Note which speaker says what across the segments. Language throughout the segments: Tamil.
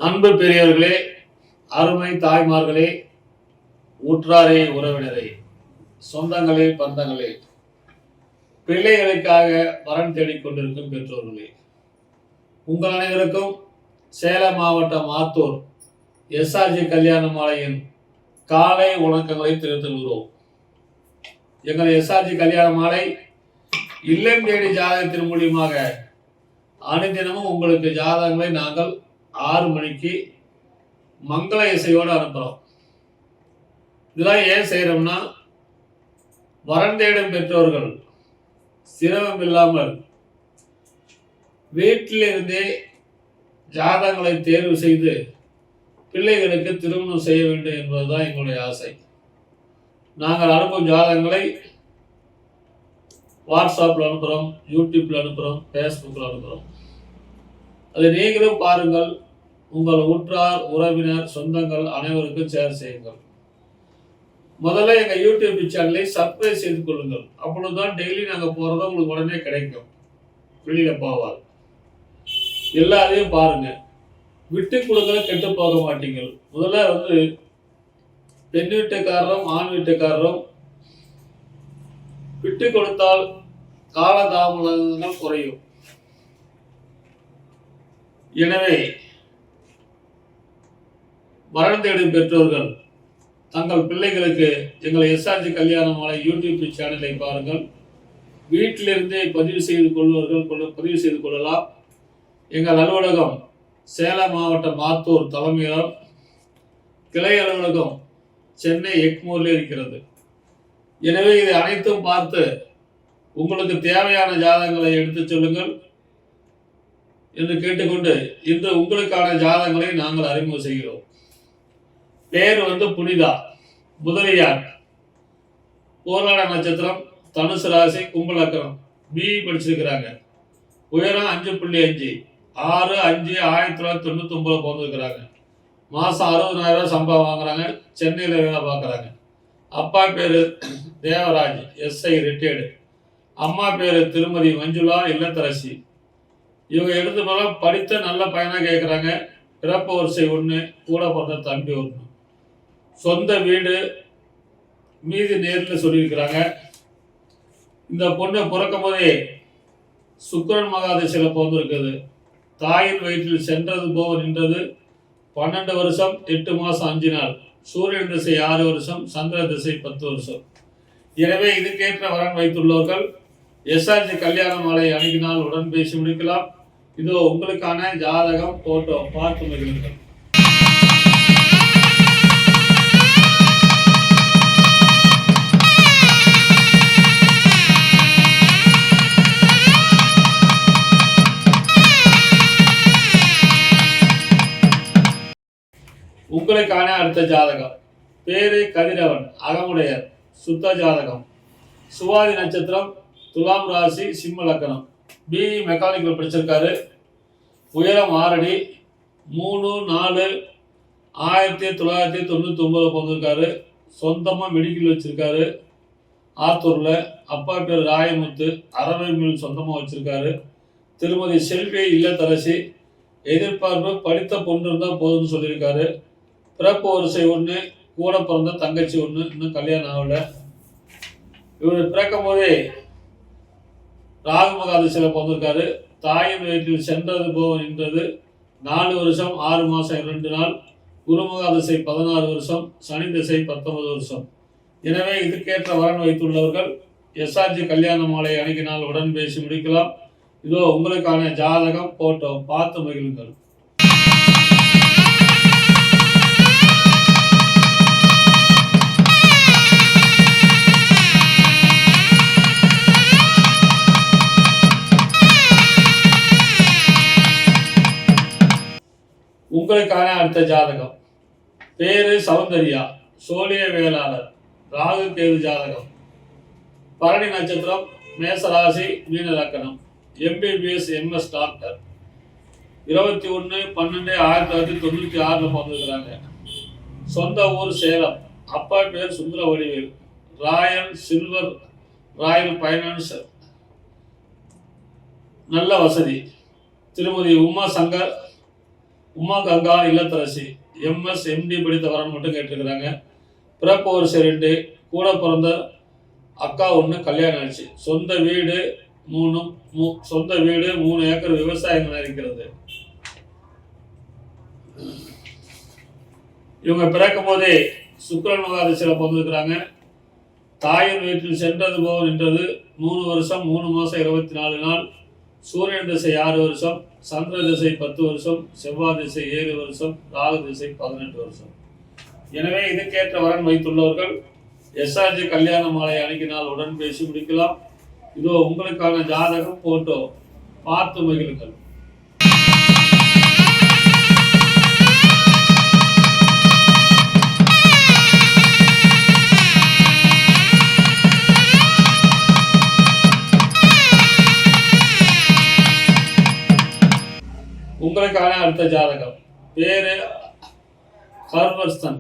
Speaker 1: அன்பு பெரியவர்களே, அருமை தாய்மார்களே, ஊற்றாரே, உறவினரே, சொந்தங்களே, பந்தங்களே, பிள்ளைகளுக்காக வரன் தேடிக்கொண்டிருக்கும் பெற்றோர்களே, உங்கள் அனைவருக்கும் சேலம் மாவட்டம் ஆத்தூர் எஸ்ஆர்ஜி கல்யாண மாலையின் காலை வணக்கங்களை தெரிவித்துக் கொள்கிறோம். எங்கள் எஸ்ஆர்ஜி கல்யாண மாலை இல்லம் தேடி ஜாதகத்தின் மூலியமாக அனுதினமும் உங்களுக்கு ஜாதகங்களை நாங்கள் 6 மணிக்கு மங்கள இசையோடு அனுப்புகிறோம். இதெல்லாம் ஏன் செய்கிறோம்னா, வரன் தேடும் பெற்றோர்கள் சிரமம் இல்லாமல் வீட்டிலிருந்தே ஜாதகங்களை தேர்வு செய்து பிள்ளைகளுக்கு திருமணம் செய்ய வேண்டும் என்பதுதான் எங்களுடைய ஆசை. நாங்கள் அனுப்பும் ஜாதகங்களை வாட்ஸ்அப்பில் அனுப்புகிறோம், யூடியூப்பில் அனுப்புகிறோம், ஃபேஸ்புக்கில் அனுப்புகிறோம். அதை நீங்களும் பாருங்கள். உங்கள் உற்றார், உறவினர், சொந்தங்கள் அனைவருக்கும் ஷேர் செய்யுங்கள். முதல்ல எங்கள் யூடியூப் சேனலை சப்ஸ்கிரைப் செய்து கொள்ளுங்கள். அப்பொழுதுதான் டெய்லி நாங்கள் போகிறத உங்களுக்கு உடனே கிடைக்கும், வெளியில் போவார். எல்லாரையும் பாருங்க, விட்டு கொடுக்கல கெட்டு போக மாட்டீங்கள். முதல்ல பெண் வீட்டுக்காரரும் ஆண் வீட்டுக்காரரும் விட்டு கொடுத்தால் காலதாமதங்கள் குறையும். எனவே வரன் தேடும் பெற்றோர்கள் தங்கள் பிள்ளைகளுக்கு எங்கள் எஸ்ஆர்ஜி கல்யாண மாலை யூடியூப் சேனலை பாருங்கள். வீட்டிலிருந்தே பதிவு செய்து கொள்ளலாம். எங்கள் அலுவலகம் சேலம் மாவட்டம் ஆத்தூர் தலைமையிடம், கிளை அலுவலகம் சென்னை எக்மூரில் இருக்கிறது. எனவே இதை அனைத்தும் பார்த்து உங்களுக்கு தேவையான ஜாதகங்களை எடுத்துச் சொல்லுங்கள் என்று கேட்டுக்கொண்டு, இன்று உங்களுக்கான ஜாதகங்களை நாங்கள் அறிமுகம் செய்கிறோம். பேர் புனிதா, முதலியார், போராட நட்சத்திரம், தனுசு ராசி, கும்பலக்கரம், பிஇ படிச்சிருக்கிறாங்க. உயரம் 5.5, 6/5/1999 பிறந்திருக்கிறாங்க. மாதம் 60,000 சம்பளம் வாங்குறாங்க. சென்னையில் வேலை பார்க்குறாங்க. அப்பா பேர் தேவராஜ், எஸ்ஐ ரிட்டையர்டு. அம்மா பேர் திருமதி மஞ்சுளா, இல்லத்தரசி. இவங்க எடுத்து போல படித்த நல்ல பையனாக கேட்குறாங்க. பிறப்பு வரிசை 1, கூட பிறந்த தம்பி 1. சொந்த வீடு மீதி நேரில் சொல்லியிருக்கிறாங்க. இந்த பொண்ணை பிறக்கும் போதே சுக்கிரன் மகாதசையில் பிறந்திருக்குது. தாயின் வயிற்றில் சென்றது போக நின்றது 12 வருஷம் 8 மாதம் 5 நாள். சூரியன் திசை 6 வருஷம், சந்திர திசை 10 வருஷம். எனவே இதுக்கேற்ற வரன் வைத்துள்ளவர்கள் எஸ்ஆர்ஜி கல்யாண மாலை அணுகினால் உடன் பேசி முடிக்கலாம். இதோ உங்களுக்கான ஜாதகம், போட்டோ பார்த்து மகிழுங்கள். உங்களுக்கான அடுத்த ஜாதகம். பேரு கதிரவன், அகமுடையர், சுத்த ஜாதகம். சுவாதி நட்சத்திரம், துலாம் ராசி, சிம்ம லக்கணம். பிஇ மெக்கானிக்கல் படிச்சிருக்காரு. உயரம் 6 அடி, 3/4/1999 பிறந்திருக்காரு. சொந்தமாக மெடிக்கல் வச்சிருக்காரு ஆத்தூரில். அப்பா பேர் ராயமுத்து, அரவை மில் சொந்தமாக வச்சிருக்காரு. திருமதி செல்வி, இல்லத்தரசி. எதிர்பார்ப்பு படித்த பொண்ணு இருந்தால் போதும்னு சொல்லியிருக்காரு. பிறப்பு வரிசை 1, கூட பிறந்த தங்கச்சி 1, இன்னும் கல்யாணம் ஆகல. இவர் பிறக்கும் போதே ராகு மகாதசையில் பிறந்திருக்காரு. தாயின் வயிற்றில் சென்றது போக நின்றது 4 வருஷம் 6 மாதம் 2 நாள். குரு மகாதசை 16 வருஷம், சனி திசை 19 வருஷம். எனவே இதுக்கேற்ற வரன் வைத்துள்ளவர்கள் எஸ்ஆர்ஜி கல்யாண மாலை அணுகினால் உடன் பேசி முடிக்கலாம். இதோ உங்களுக்கான ஜாதகம், போட்டோ பார்த்து மகிழுங்கள். உங்களுக்கான அடுத்த ஜாதகம். பேரு சௌந்தர்யா, சோழிய வேளாளர், ராகு கேது ஜாதகம். பரணி நட்சத்திரம், மேசராசி, மீன லக்கணம். MBBS MS doctor. 21/12/1996 பிறந்திருக்கிறாங்க. சொந்த ஊர் சேலம். அப்பா பேர் Sundara Vadivel, royal silver royal finance, நல்ல வசதி. திருமதி உமா சங்கர், உமா கங்கா இல்லத்தரசி, எம்எஸ் எம்டி படித்த வரன் மட்டும் கேட்டிருக்கிறாங்க. பிறப்பு வருஷம் 2, கூட பிறந்த அக்கா 1, கல்யாணம் ஆச்சு. சொந்த வீடு 3 ஏக்கர் விவசாயம் இருக்கிறது. இவங்க பிறக்கும் போதே சுக்கிரன் மகாதசையில் பிறந்திருக்கிறாங்க. தாயின் வீட்டில் சென்றது போக நின்றது 3 வருஷம் 3 மாதம் 24 நாள். சூரியன் திசை 6 வருஷம், சந்திர திசை 10 வருஷம், செவ்வாய் திசை 7 வருஷம், ராகு திசை 18 வருஷம். எனவே இதுக்கேற்ற வரன் வைத்துள்ளவர்கள் எஸ்ஆர்ஜி கல்யாண மாலை அணுகினால் உடன் பேசி முடிக்கலாம். இதோ உங்களுக்கான ஜாதகம் போட்டோ பார்த்து மகிழுங்கள். உங்களுக்கான அடுத்த ஜாதகம். பேரு ஹர்வர்ஸ்தன்,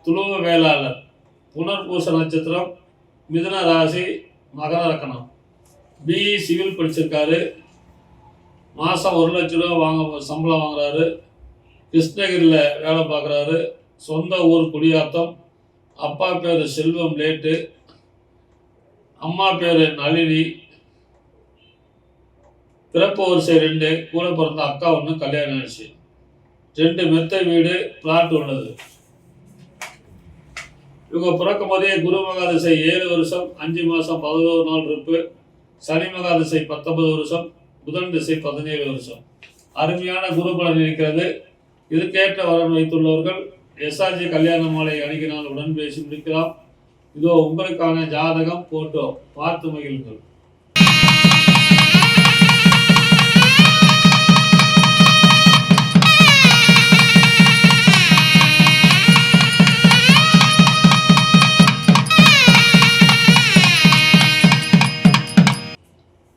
Speaker 1: துளுவ வேளாளர், புனர்பூச நட்சத்திரம், மிதுன ராசி, மகர லக்னம். பிஇ சிவில் படிச்சிருக்காரு. மாதம் 1 லட்ச ரூபா சம்பளம் வாங்குறாரு. கிருஷ்ணகிரியில் வேலை பார்க்குறாரு. சொந்த ஊர் குடியாத்தம். அப்பா பேர் செல்வம் லேட்டு, அம்மா பேர் நளினி. பிறப்பு வரிசை 2, கூட பிறந்த அக்கா 1, கல்யாணம் ஆயிடுச்சு. 2 மெத்த வீடு, பிளாட் உள்ளது. இவங்க பிறக்கும் போதே குரு மகாதிசை 7 வருஷம் 5 மாதம் 11 நாள் இருப்பு. சனி மகாதிசை 19 வருஷம், புதன் திசை 17 வருஷம். அருமையான குரு பலன் இருக்கிறது. இதுக்கேற்ற வரன் வைத்துள்ளவர்கள் எஸ்ஆர்ஜி கல்யாண மாலை அணுகினால் உடன் பேசி முடிக்கலாம். இதோ உங்களுக்கான ஜாதகம் போட்டோ பார்த்து மகிழுங்கள்.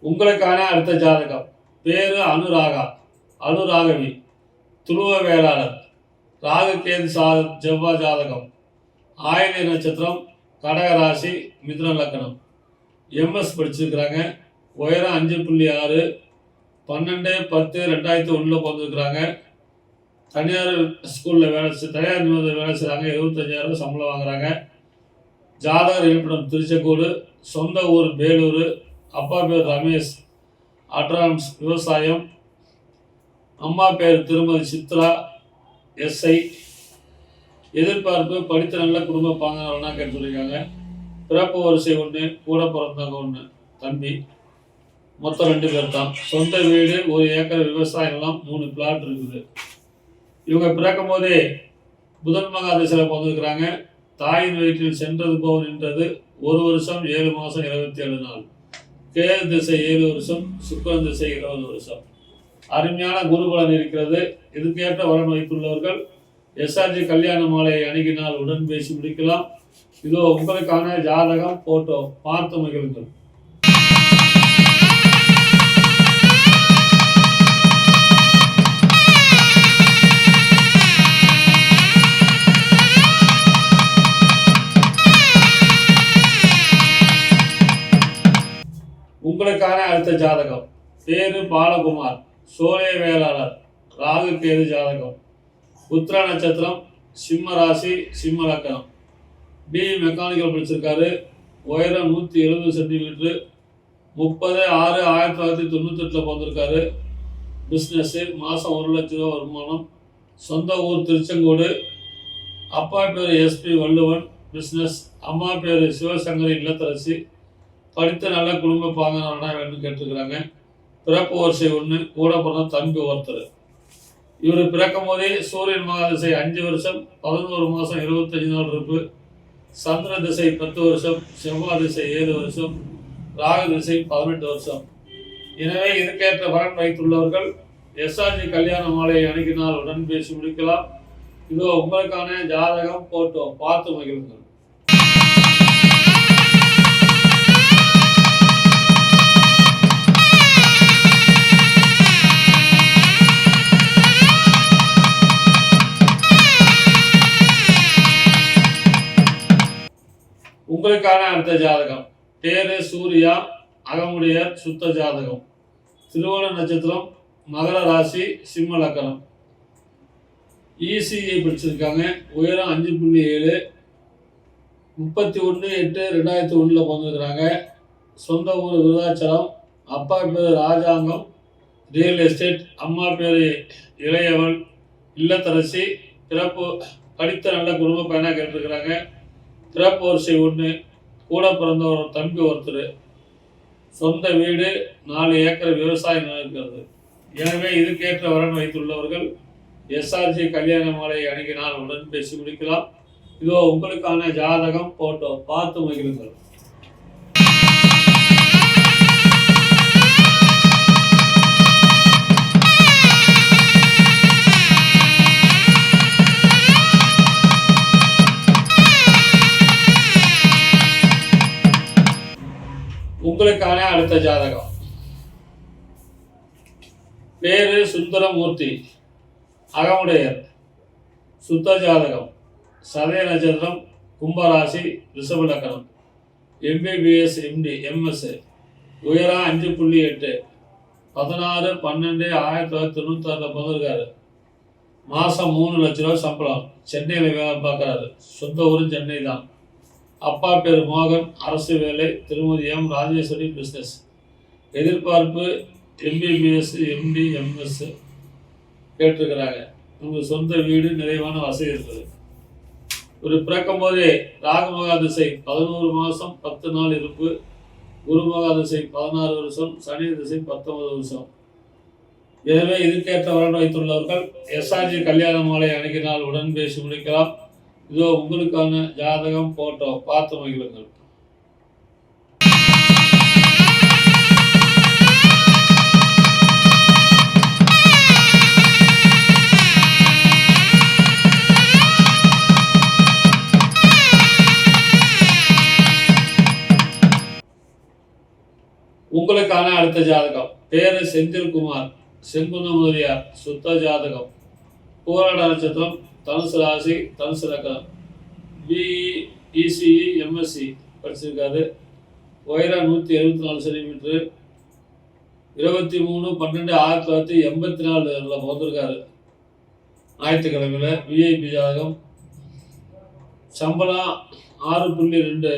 Speaker 1: உங்களுக்கான அடுத்த ஜாதகம். பேரு அனுராகவி, துளுவ வேளாளர், ராகு கேது செவ்வாய் ஜாதகம். ஆயிலை நட்சத்திரம், கடகராசி, மிதுன லக்னம். எம்எஸ் படிச்சிருக்கிறாங்க. உயரம் 5.6, 12/10/2001 பிறந்திருக்கிறாங்க. தனியார் ஸ்கூலில் தனியார் நிறுவனத்தில் வேலை செய்கிறாங்க. 75,000 சம்பளம் வாங்குறாங்க. ஜாதகர் இருப்பிடம் திருச்செங்கோடு, சொந்த ஊர் வேலூர். அப்பா பேர் ரமேஷ், அட்ரான்ஸ் விவசாயம். அம்மா பேர் திருமதி சித்ரா, எஸ்ஐ. எதிர்பார்ப்பு படித்த நல்ல குடும்ப பாங்கனா கேட்டுருக்காங்க. பிறப்பு வரிசை 1, கூட பிறந்தவங்க 1, தம்பி. மொத்தம் 2 பேர் தான். சொந்த வீடு 1 ஏக்கர் விவசாயம் எல்லாம் 3 பிளாட் இருக்குது. இவங்க பிறக்கும் போதே புதன் மகாதிசையில் பிறந்திருக்கிறாங்க. தாயின் வீட்டில் சென்றது போக நின்றது 1 வருஷம் 7 மாதம் 27 நாள். கேது திசை 7 வருஷம், சுக்கிரன் திசை 20 வருஷம். அருமையான குருபலன் இருக்கிறது. இதுக்கேற்ற வரன் வைத்துள்ளவர்கள் எஸ்ஆர்ஜி கல்யாண மாலையை அணுகினால் உடன் பேசி முடிக்கலாம். இதோ உங்களுக்கான ஜாதகம் போட்டோ பார்த்து மகிழுங்கள். உங்களுக்கான அடுத்த ஜாதகம். பேரு பாலகுமார், சோழே வேளாளர், ராகு கேது ஜாதகம். உத்திர நட்சத்திரம், சிம்ம ராசி, சிம்ம லக்கணம். பிஇ மெக்கானிக்கல் படிச்சிருக்காரு. உயரம் 170 சென்டிமீட்டரு. 30/6/1998 பிறந்திருக்காரு. பிஸ்னஸ்ஸு. மாதம் 1 லட்ச ரூபா வருமானம். சொந்த ஊர் திருச்செங்கோடு. அப்பா பேர் எஸ்பி வள்ளுவன், பிஸ்னஸ். அம்மா பேர் சிவசங்கரி இல்லத்தரசி. படித்த நல்ல குடும்ப பாங்கனா வேணும்னு கேட்டுருக்குறாங்க. பிறப்பு வரிசை 1, கூட பிறந்த தம்பி ஒருத்தர். இவர் பிறக்கும் போதே சூரியன் மகாதிசை 5 வருஷம் 11 மாதம் 25 நாள் இருப்பு. சந்திர திசை 10 வருஷம், செவ்வாய் திசை 7 வருஷம், ராகு திசை 18 வருஷம். எனவே இதுக்கேற்ற வரன் வைத்துள்ளவர்கள் எஸ்ஆர்ஜி கல்யாண மாலையை அணுகினால் உடன் பேசி முடிக்கலாம். இதோ உங்களுக்கான ஜாதகம் போட்டோ பார்த்து மகிழுங்கள். உங்களுக்கான அடுத்த ஜாதகம். பேரு சூர்யா, அகமுடையர், சுத்த ஜாதகம். திருவோண நட்சத்திரம், மகர ராசி, சிம்ம லக்கணம். இசிஐ படிச்சிருக்காங்க. உயரம் 5.7, 31/8/2001 பிறந்திருக்கிறாங்க. சொந்த ஊர் விருதாச்சலம். அப்பா பேர் ராஜாங்கம், ரியல் எஸ்டேட். அம்மா பேர் இளையவள், இல்லத்தரசி. பிறப்பு படித்த நல்ல குடும்ப பையனாக கேட்டிருக்கிறாங்க. பிறப்பு வரிசை 1, கூட பிறந்த ஒரு தம்பி ஒருத்தர். சொந்த வீடு, 4 ஏக்கர் விவசாய நிலம் இருக்கிறது. எனவே இதுக்கேற்ற வரன் வைத்துள்ளவர்கள் எஸ்ஆர்ஜி கல்யாண மாலை அணுகினால் உடன் பேசி முடிக்கலாம். இதோ உங்களுக்கான ஜாதகம், போட்டோ பார்த்து மகிழுங்கள். உங்களுக்கான அடுத்த ஜாதகம். பேரு சுந்தரமூர்த்தி, அகமுடையர், சுத்த ஜாதகம். சதய நட்சத்திரம், கும்பராசி, ரிஷப லக்னம். MBBS MD MS. உயரம் 5.8, 16/12/1996 பிறந்திருக்காரு. மாதம் 3 லட்ச ரூபா சம்பளம். சென்னையில் வேலை பார்க்குறாரு. சொந்த ஊரும் சென்னை தான். அப்பா பேர் மோகன், அரசு வேலை. திருமதி M ராஜேஸ்வரி, பிஸ்னஸ். எதிர்பார்ப்பு MBBS MD MS கேட்டிருக்கிறாங்க. உங்கள் சொந்த வீடு, நிறைவான வசதி இருக்குது. ஒரு பிறக்கும் போதே ராகுமகா திசை 11 மாதம் 10 நாள் இருப்பு. குருமகா திசை 16 வருஷம். சனி திசை 19 வருஷம். எனவே இதுக்கேற்ற வரன் வைத்துள்ளவர்கள் எஸ்ஆர்ஜி கல்யாண மாலை அணுகினால் உடன் பேசி முடிக்கலாம். இதோ உங்களுக்கான ஜாதகம், போட்டோ பார்த்து மகிழுங்கள். உங்களுக்கான அடுத்த ஜாதகம். பேரு செந்தில்குமார், செங்குந்த முதலியார், சுத்த ஜாதகம். பூராட நட்சத்திரம், தனுசு ராசி, தனுசு லக்னம். BE ECE MSc படிச்சிருக்காரு. உயரம் 174 சென்டிமீட்டர். 23/12/1984 பிறந்திருக்காரு. ஞாயிற்றுக்கிழமையில். VIP ஜாதகம். சம்பளம் 6.2.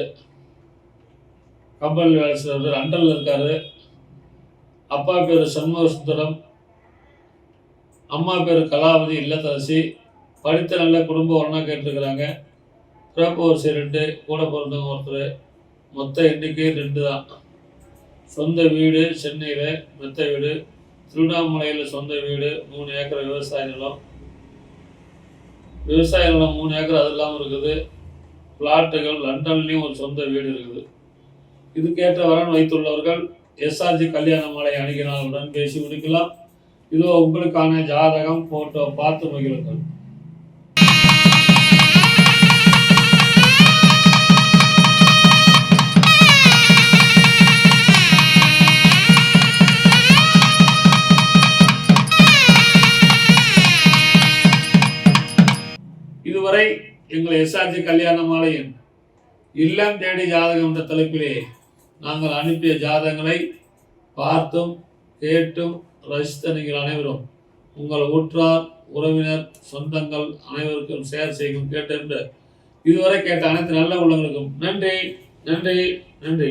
Speaker 1: கம்பெனியில் வேலை செய்கிறாரு. லண்டனில் இருக்காரு. அப்பா பேர் சண்முக சுந்தரம், அம்மா பேர் கலாவதி, இல்லத்தரசி. படித்த நல்ல குடும்ப வரனாக கேட்டிருக்கிறாங்க. பிறப்பு வரிசை 2, கூட பிறந்தவங்க ஒருத்தர். மொத்த எண்ணிக்கை 2 தான். சொந்த வீடு சென்னையில், மெத்த வீடு. திருவண்ணாமலையில் சொந்த வீடு, 3 ஏக்கர் விவசாய நிலம். 3 ஏக்கர் அது இல்லாமல் இருக்குது. பிளாட்டுகள். லண்டன்லேயும் ஒரு சொந்த வீடு இருக்குது. இதுக்கேற்ற வரன் வைத்துள்ளவர்கள் எஸ்ஆர்ஜி கல்யாண மாலை அணுகினால் உடன் பேசி முடிக்கலாம். இதோ உங்களுக்கான ஜாதகம், போட்டோ பார்த்து மகிழுங்கள். இதுவரை எங்கள் எஸ்ஆர்ஜி கல்யாண மாலையின் இல்லம் தேடி ஜாதகம் என்ற தலைப்பிலே நாங்கள் அனுப்பிய ஜாதகங்களை பார்த்தும் கேட்டும் ரசித்த நீங்கள் அனைவரும் உங்கள் உற்றார், உறவினர், சொந்தங்கள் அனைவருக்கும் ஷேர் செய்யும் கேட்டு இதுவரை கேட்ட அனைத்து நல்ல உள்ளங்களுக்கும் நன்றி, நன்றி, நன்றி.